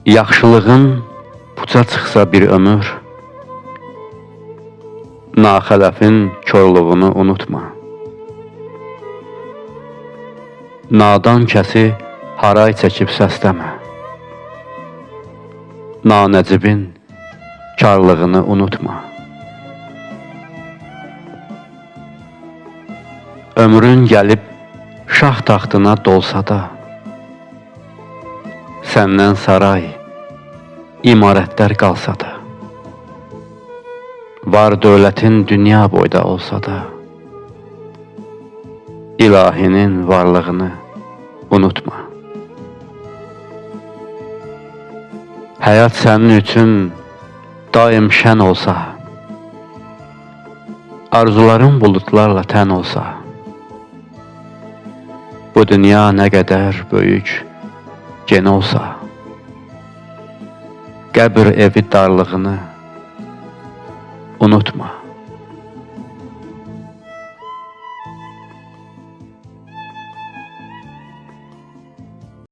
Yaxşılığın puça çıxsa bir ömür, naxələfin körluğunu unutma. Nadan kəsi haray çəkib səsləmə. Nanəcibin karlığını unutma. Ömrün gəlib şah taxtına dolsa da, səndən saray, imarətlər qalsa da, var dövlətin dünya boyda olsa da, ilahinin varlığını unutma. Həyat sənin üçün daim şən olsa, arzuların bulutlarla tən olsa, bu dünya nə qədər böyük, gen olsa, qəbir evi darlığını unutma.